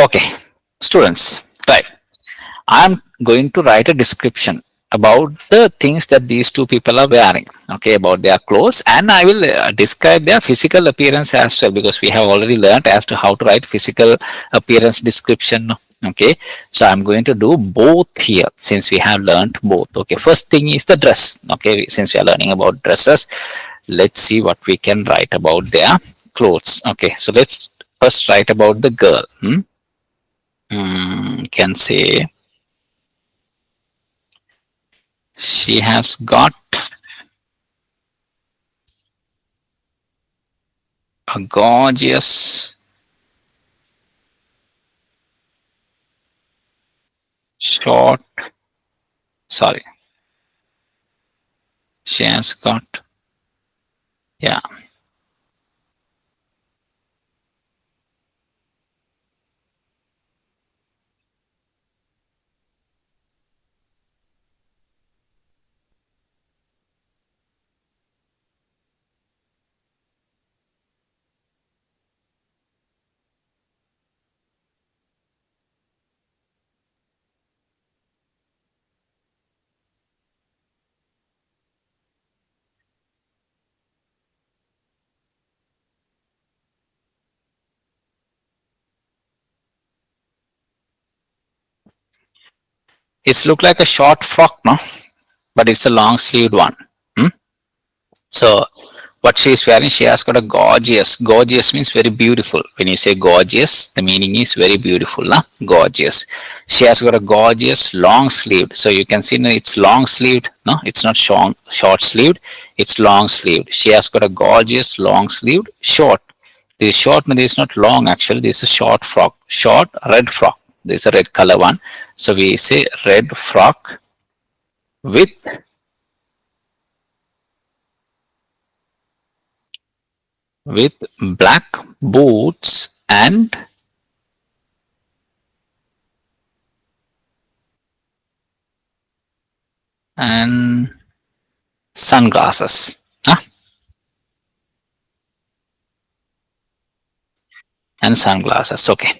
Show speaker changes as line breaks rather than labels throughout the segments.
Okay, students, right. I'm going to write a description about the things that these two people are wearing, okay, about their clothes, and I will describe their physical appearance as well, because we have already learned as to how to write physical appearance description. Okay, so I'm going to do both here since we have learned both. Okay, first thing is the dress. Okay, since we are learning about dresses, let's see what we can write about their clothes. Okay, so let's first write about the girl. Can say she has got a gorgeous short, sorry, she has got, yeah, it's look like a short frock, no, but it's a long sleeved one. Hmm? So what she is wearing, she has got a gorgeous. Gorgeous means very beautiful. When you say gorgeous, the meaning is very beautiful, nah? Gorgeous. She has got a gorgeous long sleeved. So you can see no, it's long sleeved. No, it's not short sleeved. It's long sleeved. She has got a gorgeous long sleeved short. This short, no, this is not long actually. This is a short frock. Short red frock. This is a red color one. So we say red frock with black boots and sunglasses. Huh? And sunglasses. Okay.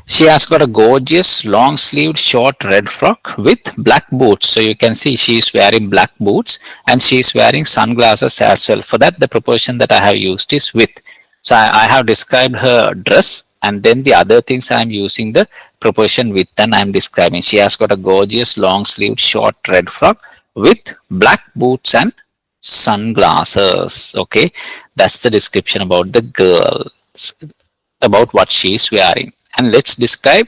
She has got a gorgeous long sleeved short red frock with black boots. So you can see she is wearing black boots and she is wearing sunglasses as well. For that, the proportion that I have used is with. So I have described her dress, and then the other things I am using the proportion with, and I am describing. She has got a gorgeous long sleeved short red frock with black boots and sunglasses. Okay, that's the description about the girl, about what she is wearing. And let's describe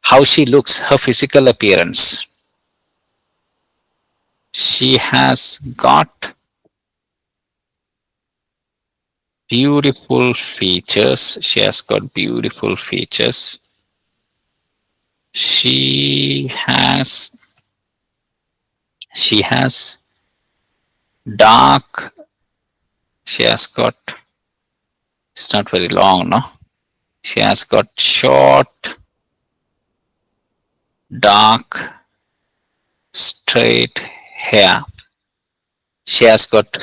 how she looks, her physical appearance. She has got beautiful features. She has got beautiful features. She has she has dark, she has got, it's not very long, no? She has got short, dark, straight hair. She has got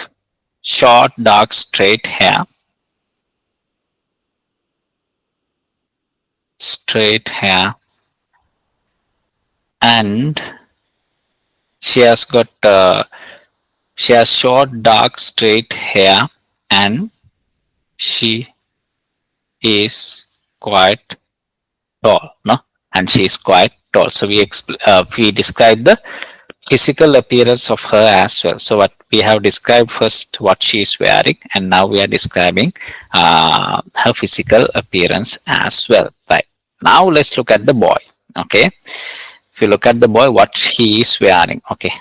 short, dark, straight hair. Straight hair. And she has got she has short dark straight hair, and she is quite tall, no, and she is quite tall. So we describe the physical appearance of her as well. So what we have described first what she is wearing, and now we are describing her physical appearance as well. Right, now let's look at the boy. Okay, if you look at the boy, what he is wearing. Okay,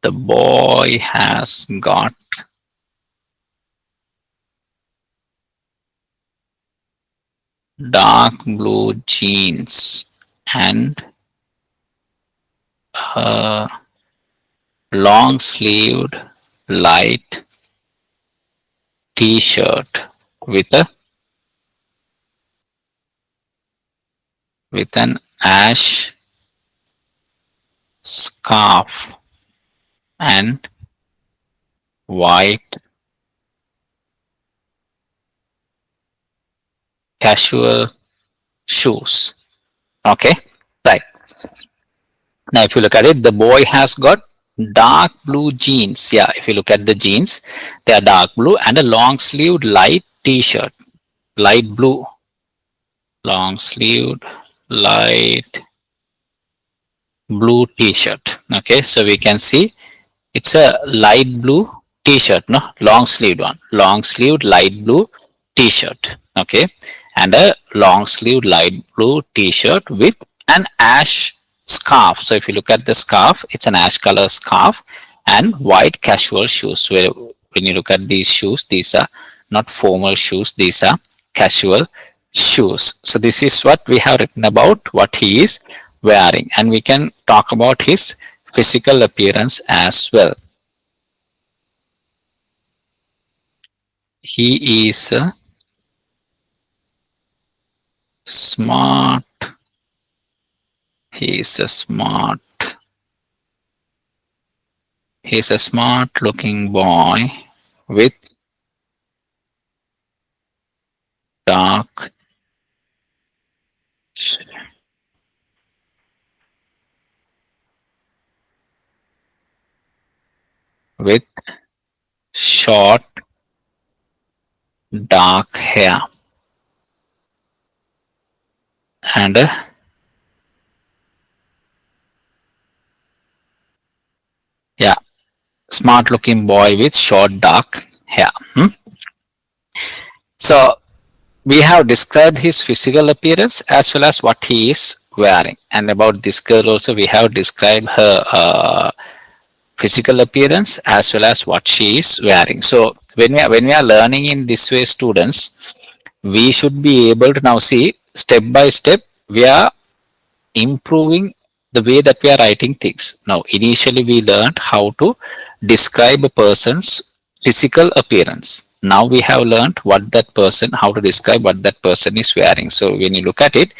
the boy has got dark blue jeans and a long sleeved light t-shirt with a with an ash scarf and white casual shoes. Okay, right. Now, if you look at it, the boy has got dark blue jeans. Yeah, if you look at the jeans, they are dark blue and a long sleeved light t-shirt. Light blue, long sleeved, light blue t-shirt. Okay, so we can see it's a light blue t-shirt, no, long sleeved one, long sleeved light blue t-shirt. Okay, and a long sleeved light blue t-shirt with an ash scarf. So if you look at the scarf, it's an ash color scarf and white casual shoes. Where when you look at these shoes, these are not formal shoes, these are casual shoes. So this is what we have written about what he is wearing, and we can talk about his physical appearance as well. He is smart. He is a smart. He's a smart looking boy with dark with short dark hair and yeah, smart looking boy with short dark hair. So we have described his physical appearance as well as what he is wearing, and about this girl also we have described her physical appearance as well as what she is wearing. So when we are learning in this way, students, we should be able to now see step by step we are improving the way that we are writing things. Now initially we learned how to describe a person's physical appearance. Now we have learned what that person, how to describe what that person is wearing. So when you look at it,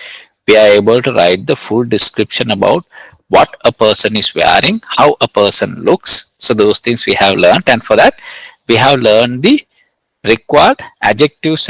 we are able to write the full description about what a person is wearing, how a person looks. So those things we have learned, and for that we have learned the required adjectives